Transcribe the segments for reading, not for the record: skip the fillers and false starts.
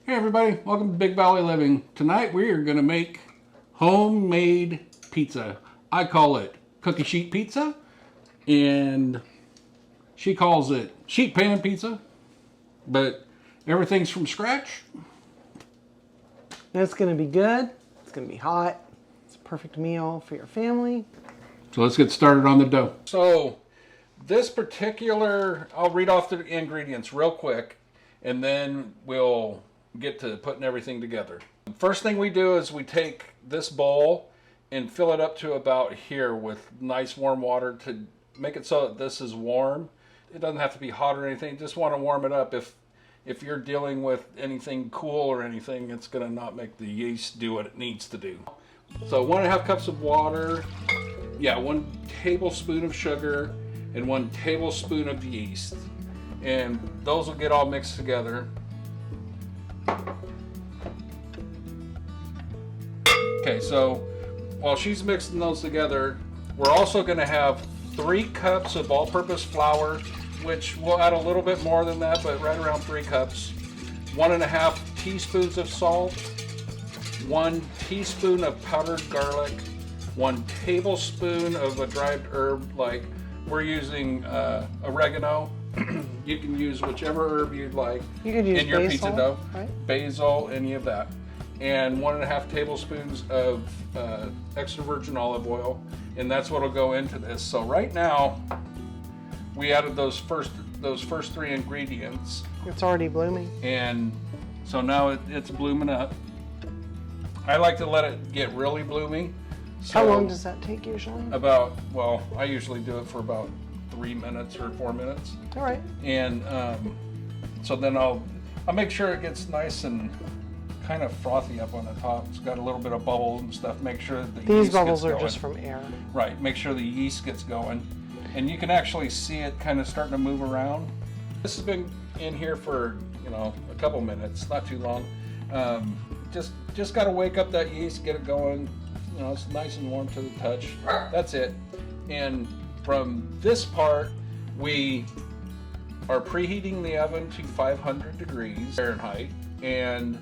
Hey everybody, welcome to Big Valley Living. Tonight we are going to make homemade pizza. I call it cookie sheet pizza, and she calls it sheet pan pizza, but everything's from scratch. And it's going to be good, it's going to be hot, it's a perfect meal for your family. So let's get started on the dough. So this particular, I'll read off the ingredients real quick, and then we'll get to putting everything together. First thing we do is we take this bowl and fill it up to about here with nice warm water to make it so that this is warm. It doesn't have to be hot or anything, just want to warm it up. If you're dealing with anything cool or anything, it's going to not make the yeast do what it needs to do. So 1.5 cups of water, 1 tablespoon of sugar, and 1 tablespoon of yeast. And those will get all mixed together. Okay, so while she's mixing those together, we're also going to have 3 cups of all-purpose flour, which we'll add a little bit more than that, but right around 3 cups. 1.5 teaspoons of salt, 1 teaspoon of powdered garlic, 1 tablespoon of a dried herb, like we're using oregano. You can use whichever herb you'd like you use in your basil, pizza dough. right? Basil, any of that. And 1.5 tablespoons of extra virgin olive oil, and that's what'll go into this. So right now, we added those first 3 ingredients. It's already blooming. And so now it's blooming up. I like to let it get really bloomy. So how long does that take usually? I usually do it for about 3 minutes or 4 minutes. All right. And so then I'll make sure it gets nice and kind of frothy up on the top. It's got a little bit of bubbles and stuff. Make sure that these bubbles are just from air. Right. Make sure the yeast gets going, and you can actually see it kind of starting to move around. This has been in here for a couple minutes, not too long. Just got to wake up that yeast, get it going. It's nice and warm to the touch. That's it. And from this part, we are preheating the oven to 500 degrees Fahrenheit, and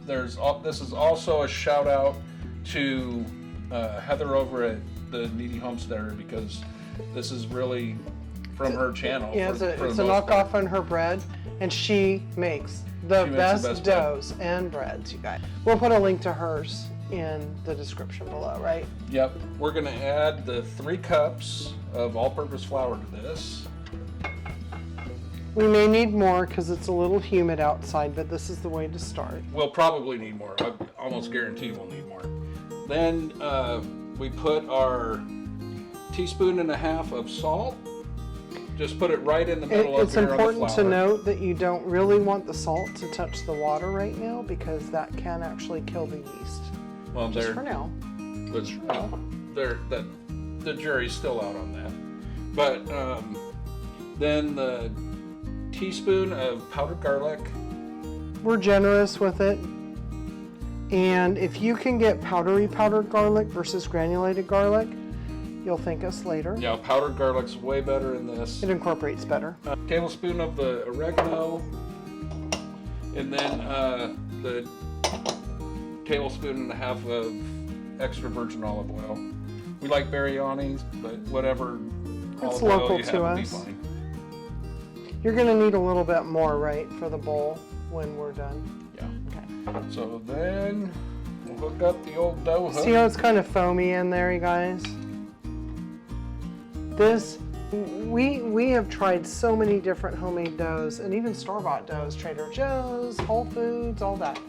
this is also a shout out to Heather over at the Kneady Homesteader, because this is really from her channel. Yeah, it's a knockoff on her bread, and she makes the best doughs and breads, you guys. We'll put a link to hers in the description below, right? Yep. We're going to add the 3 cups of all-purpose flour to this. We may need more because it's a little humid outside, but this is the way to start. We'll probably need more. I almost guarantee we'll need more. Then we put our 1.5 teaspoons of salt. Just put it right in the middle of here on the flour. It's important to note that you don't really want the salt to touch the water right now, because that can actually kill the yeast. Well, just for now. The jury's still out on that. But then the teaspoon of powdered garlic. We're generous with it, and if you can get powdered garlic versus granulated garlic, you'll thank us later. Yeah, powdered garlic's way better in this. It incorporates better. A tablespoon of the oregano, and then the 1.5 tablespoons of extra virgin olive oil. We like biryani's, but whatever it's olive oil local you to have us. would be fine. You're going to need a little bit more, right, for the bowl when we're done? Yeah. Okay. So then we'll hook up the old dough hook. See how it's kind of foamy in there, you guys? This, we have tried so many different homemade doughs, and even store-bought doughs, Trader Joe's, Whole Foods, all that.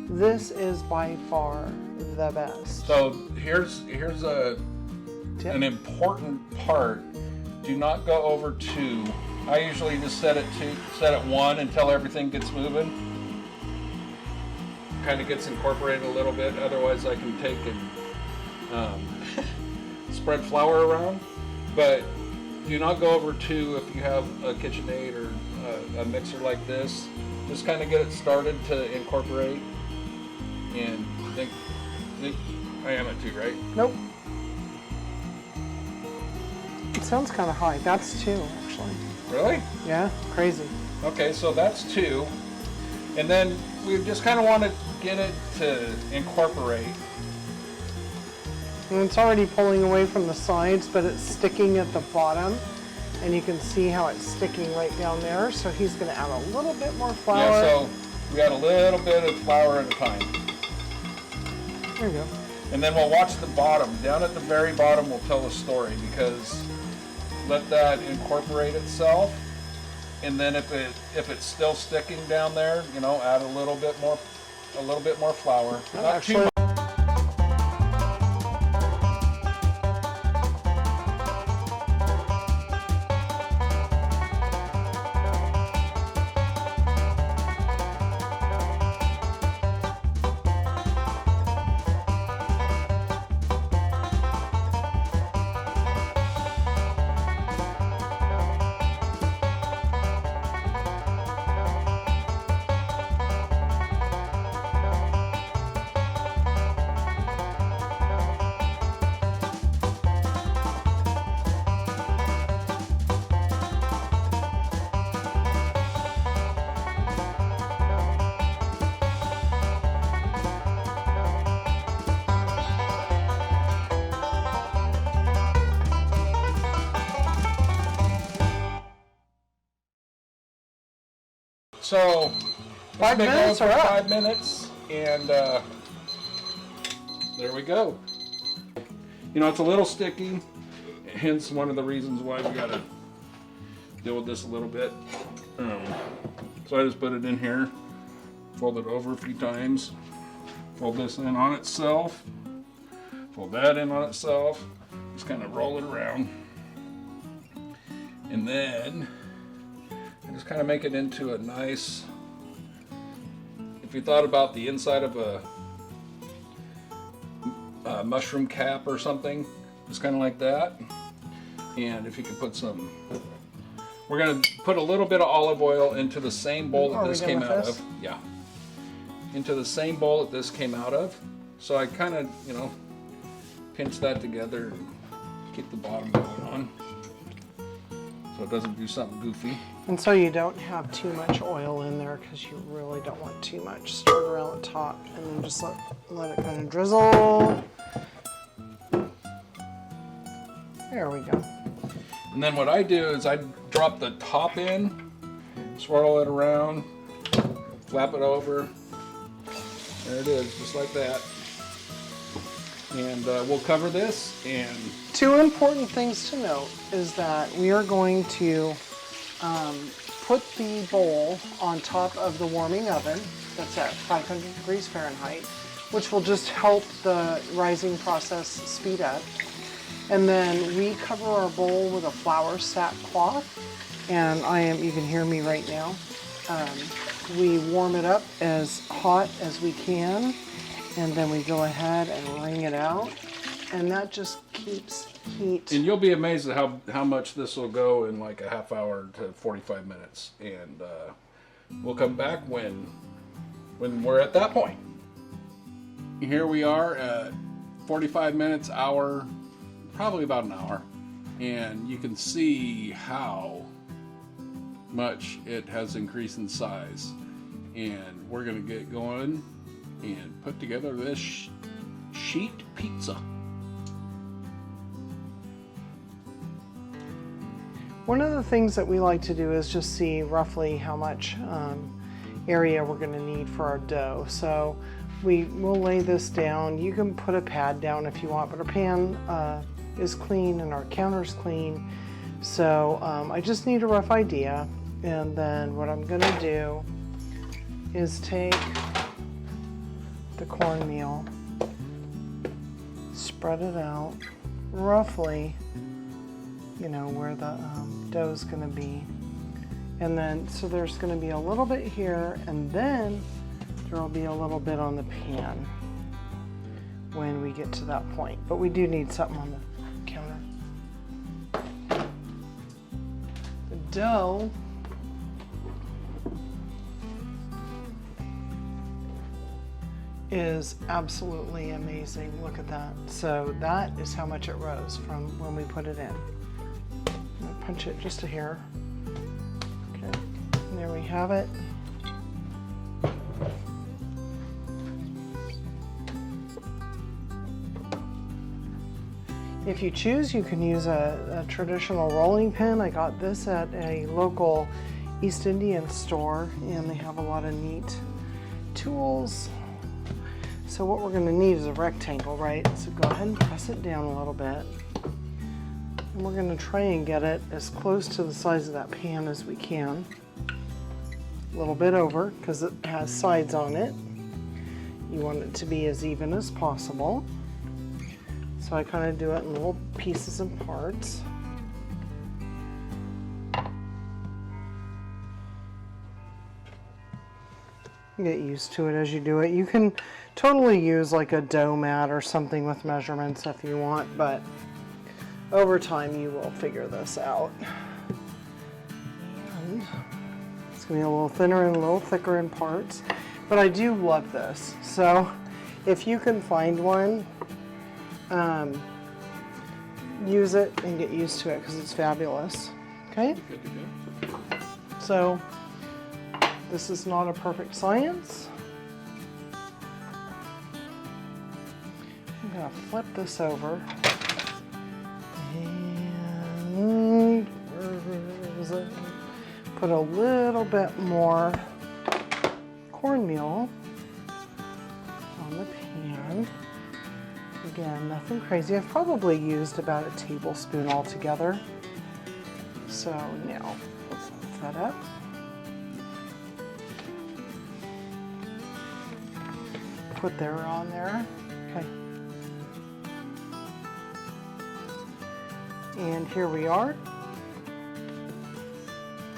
This is by far the best. So here's an important part. Do not go over 2. I usually just set it 1 until everything gets moving. Kind of gets incorporated a little bit. Otherwise, I can take and spread flour around. But do not go over 2 if you have a KitchenAid or a mixer like this. Just kind of get it started to incorporate. And think I am at 2, right? Nope. It sounds kind of high. That's 2, actually. Really? Yeah, crazy. Okay, so that's 2. And then we just kind of want to get it to incorporate. And it's already pulling away from the sides, but it's sticking at the bottom. And you can see how it's sticking right down there. So he's going to add a little bit more flour. Yeah, so we add a little bit of flour at a time. There you go. And then we'll watch the bottom. Down at the very bottom, we'll tell a story, because let that incorporate itself. And then if it's still sticking down there, you know, add a little bit more flour. Not too much. So 5 minutes for or 5 minutes, and there we go. You know, it's a little sticky, hence one of the reasons why we gotta deal with this a little bit. So I just put it in here, fold it over a few times, fold this in on itself, fold that in on itself, just kind of roll it around, and then I just kind of make it into a nice, if you thought about the inside of a mushroom cap or something, just kind of like that. And if you could put some, we're going to put a little bit of olive oil into the same bowl that this came out of. Yeah. Into the same bowl that this came out of. So I kind of, you know, pinch that together and keep the bottom going on, so it doesn't do something goofy. And so you don't have too much oil in there, because you really don't want too much. Start around the top and then just let it kind of drizzle. There we go. And then what I do is I drop the top in, swirl it around, flap it over. There it is, just like that. And we'll cover this. And two important things to note is that we are going to put the bowl on top of the warming oven that's at 500 degrees Fahrenheit, which will just help the rising process speed up. And then we cover our bowl with a flour sackcloth, and you can hear me right now. We warm it up as hot as we can, and then we go ahead and wring it out, and that just keeps heat. And you'll be amazed at how much this will go in like a half hour to 45 minutes. And we'll come back when we're at that point. Here we are at 45 minutes, hour, probably about an hour. And you can see how much it has increased in size. And we're gonna get going and put together this sheet pizza. One of the things that we like to do is just see roughly how much area we're going to need for our dough. So we will lay this down. You can put a pad down if you want, but our pan is clean and our counter's clean. So I just need a rough idea. And then what I'm going to do is take the cornmeal, spread it out roughly, you know, where the dough is going to be. And then, so there's going to be a little bit here, and then there will be a little bit on the pan when we get to that point. But we do need something on the counter. The dough is absolutely amazing. Look at that. So that is how much it rose from when we put it in. I'm gonna punch it just a hair. Okay, and there we have it. If you choose, you can use a traditional rolling pin. I got this at a local East Indian store, and they have a lot of neat tools. So what we're going to need is a rectangle, right? So go ahead and press it down a little bit. And we're going to try and get it as close to the size of that pan as we can. A little bit over, because it has sides on it. You want it to be as even as possible. So I kind of do it in little pieces and parts. Get used to it as you do it. You can totally use like a dough mat or something with measurements if you want, but over time you will figure this out. And it's going to be a little thinner and a little thicker in parts, but I do love this. So if you can find one, use it and get used to it because it's fabulous. Okay? Good to go. So this is not a perfect science. I'm going to flip this over. And where is it? Put a little bit more cornmeal on the pan. Again, nothing crazy. I've probably used about a tablespoon altogether. So now, let's mix that up. Put there on there. Okay. And here we are.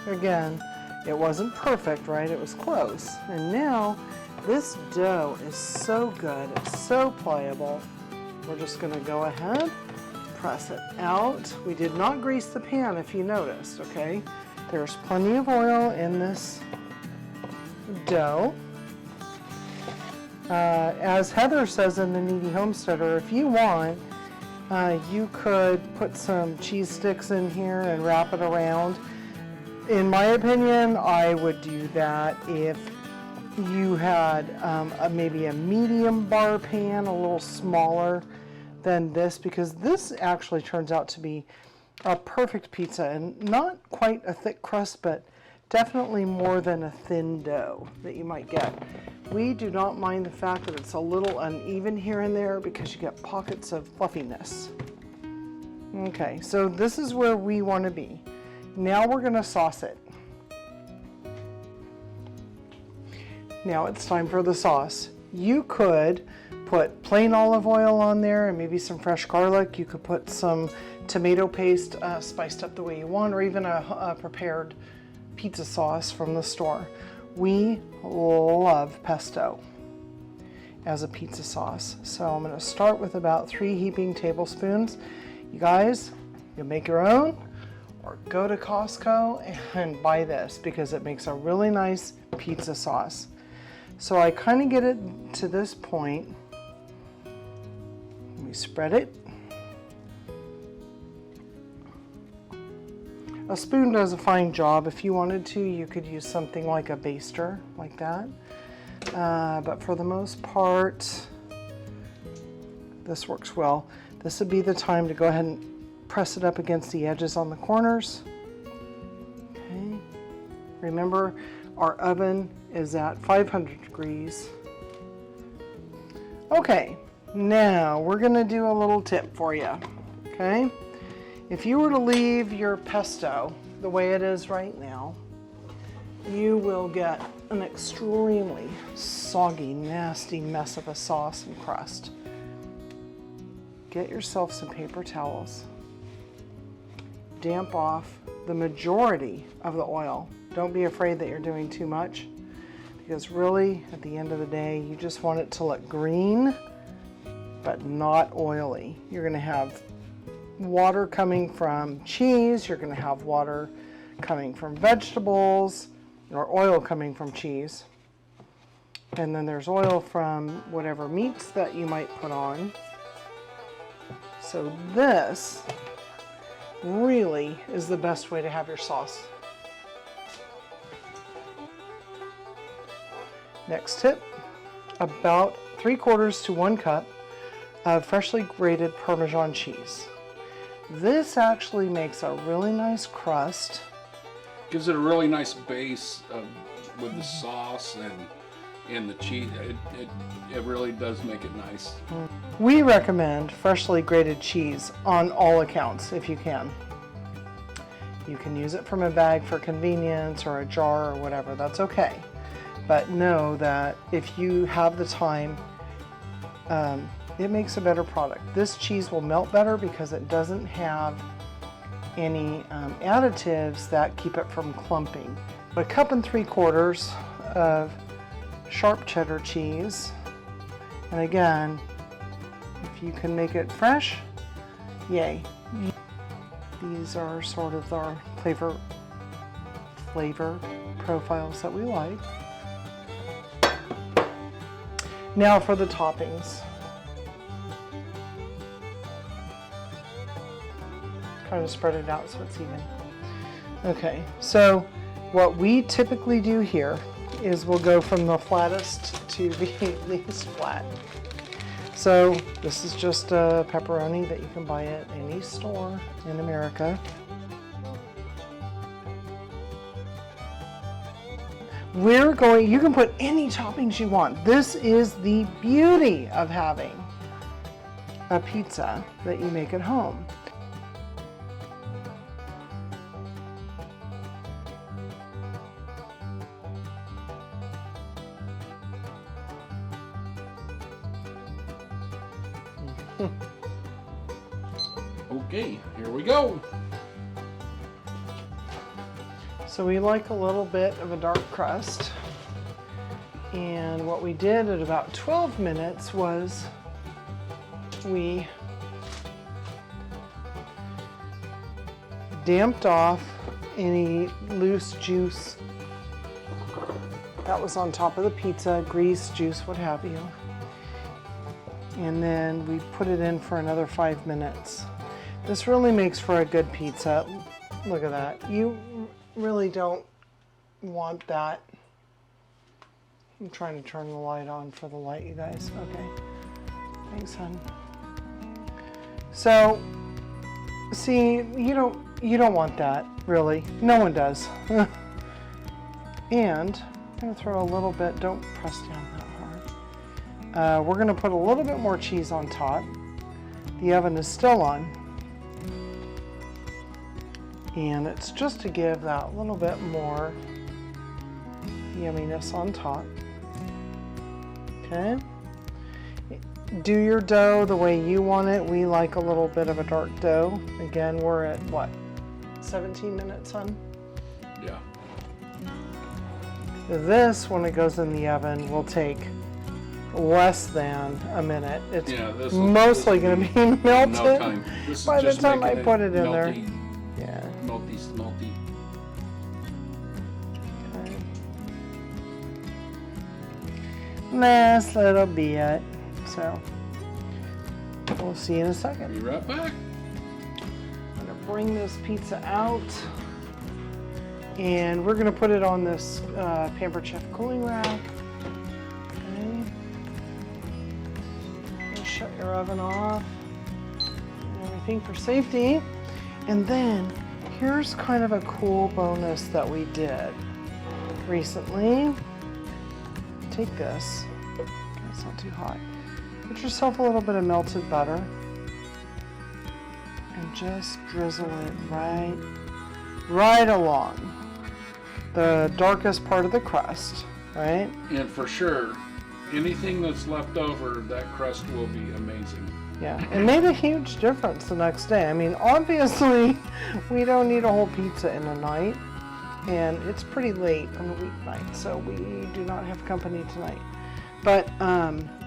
Again, it wasn't perfect, right? It was close. And now this dough is so good. It's so pliable. We're just going to go ahead, press it out. We did not grease the pan, if you noticed, okay? There's plenty of oil in this dough. As Heather says in the Kneady Homesteader, if you want, you could put some cheese sticks in here and wrap it around. In my opinion, I would do that if you had maybe a medium bar pan, a little smaller than this, because this actually turns out to be a perfect pizza, and not quite a thick crust, but definitely more than a thin dough that you might get. We do not mind the fact that it's a little uneven here and there because you get pockets of fluffiness. Okay, so this is where we want to be. Now we're going to sauce it. Now it's time for the sauce. You could put plain olive oil on there and maybe some fresh garlic. You could put some tomato paste spiced up the way you want, or even a prepared pizza sauce from the store. We love pesto as a pizza sauce. So I'm going to start with about 3 heaping tablespoons. You guys, you make your own, or go to Costco and buy this because it makes a really nice pizza sauce. So I kind of get it to this point. We spread it. A spoon does a fine job. If you wanted to, you could use something like a baster, like that. But for the most part, this works well. This would be the time to go ahead and press it up against the edges on the corners. Okay. Remember, our oven is at 500 degrees. Okay, now we're gonna do a little tip for you, okay? If you were to leave your pesto the way it is right now, you will get an extremely soggy, nasty mess of a sauce and crust. Get yourself some paper towels. Damp off the majority of the oil. Don't be afraid that you're doing too much, because really, at the end of the day, you just want it to look green, but not oily. You're gonna have water coming from cheese, you're gonna have water coming from vegetables, or oil coming from cheese. And then there's oil from whatever meats that you might put on. So this really is the best way to have your sauce. Next tip, about 3/4 to 1 cup of freshly grated Parmesan cheese. This actually makes a really nice crust. Gives it a really nice base with the sauce and the cheese. It really does make it nice. We recommend freshly grated cheese on all accounts if you can. You can use it from a bag for convenience or a jar or whatever, that's okay. But know that if you have the time, it makes a better product. This cheese will melt better because it doesn't have any additives that keep it from clumping. A 1 3/4 cups of sharp cheddar cheese. And again, if you can make it fresh, yay. These are sort of our flavor profiles that we like. Now for the toppings. Kind of spread it out so it's even. Okay, so what we typically do here is we'll go from the flattest to the least flat. So this is just a pepperoni that you can buy at any store in America. You can put any toppings you want. This is the beauty of having a pizza that you make at home. Okay, here we go. So we like a little bit of a dark crust. And what we did at about 12 minutes was we damped off any loose juice that was on top of the pizza, grease, juice, what have you. And then we put it in for another 5 minutes. This really makes for a good pizza. Look at that. You really don't want that. I'm trying to turn the light on for the light, you guys. Okay. Thanks, hon. So, see, you don't want that, really. No one does. And I'm gonna throw a little bit, don't press down that hard. We're gonna put a little bit more cheese on top. The oven is still on. And it's just to give that little bit more yumminess on top. Okay. Do your dough the way you want it. We like a little bit of a dark dough. Again, we're at what? 17 minutes, hon? Yeah. This, when it goes in the oven, will take less than a minute. It's mostly going to be melted no time. by the time I put it in there. Melty. Yeah. Smelty. Okay. Nice little bit. So we'll see you in a second. Be right back. I'm gonna bring this pizza out, and we're gonna put it on this Pampered Chef cooling rack. Okay. And shut your oven off and everything for safety. And then here's kind of a cool bonus that we did recently. Take this. It's not too hot. Get yourself a little bit of melted butter and just drizzle it right along the darkest part of the crust, right? And for sure, anything that's left over, that crust will be amazing. Yeah, it made a huge difference the next day. I mean, obviously, we don't need a whole pizza in a night, and it's pretty late on a weeknight, so we do not have company tonight. But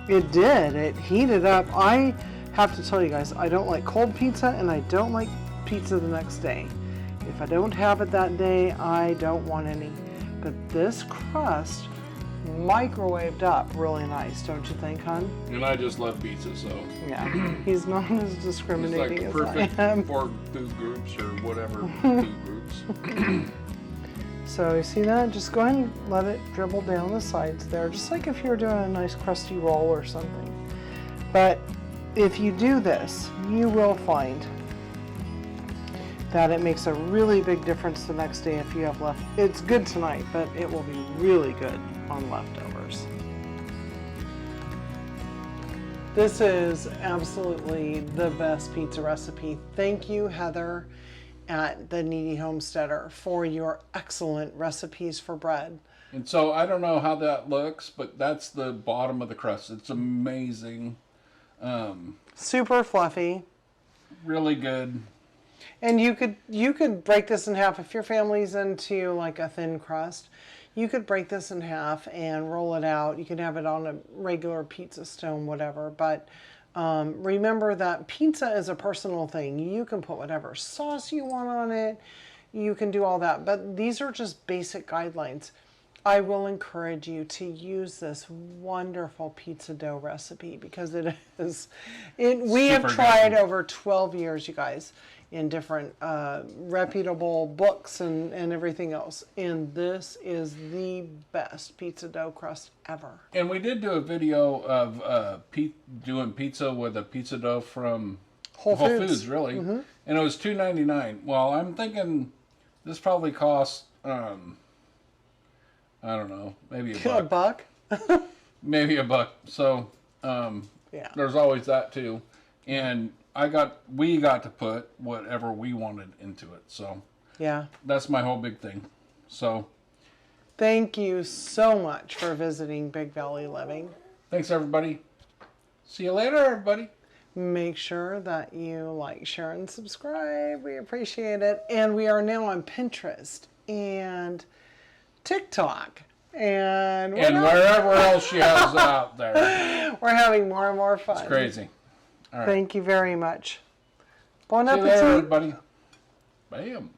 it did. It heated up. I have to tell you guys, I don't like cold pizza, and I don't like pizza the next day. If I don't have it that day, I don't want any. But this crust microwaved up really nice, don't you think, hon? And I just love pizza, so. Yeah, he's not as discriminating it's as like I am. perfect for food groups or whatever food groups. So you see that? Just go ahead and let it dribble down the sides there, just like if you were doing a nice crusty roll or something. But if you do this, you will find that it makes a really big difference the next day if you have left. It's good tonight, but it will be really good on leftovers. This is absolutely the best pizza recipe. Thank you, Heather, at the Kneady Homesteader, for your excellent recipes for bread. And so I don't know how that looks, but that's the bottom of the crust. It's amazing. Super fluffy. Really good. And you could break this in half if your family's into like a thin crust. You could break this in half and roll it out. You can have it on a regular pizza stone, whatever. But remember that pizza is a personal thing. You can put whatever sauce you want on it. You can do all that. But these are just basic guidelines. I will encourage you to use this wonderful pizza dough recipe because it is. We have tried over 12 years, you guys, in different reputable books and everything else. And this is the best pizza dough crust ever. And we did do a video of doing pizza with a pizza dough from Whole Foods, really. Mm-hmm. And it was $2.99. Well, I'm thinking this probably costs, I don't know, maybe a buck. A buck? Maybe a buck. So yeah. There's always that too. And we got to put whatever we wanted into it. So yeah, that's my whole big thing. So thank you so much for visiting Big Valley Living. Thanks, everybody. See you later, everybody. Make sure that you like, share, and subscribe. We appreciate it. And we are now on Pinterest and TikTok and wherever else she has out there. We're having more and more fun. It's crazy. All right. Thank you very much. Bon See appetit. you later, everybody. Bam.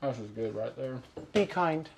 This is good right there. Be kind.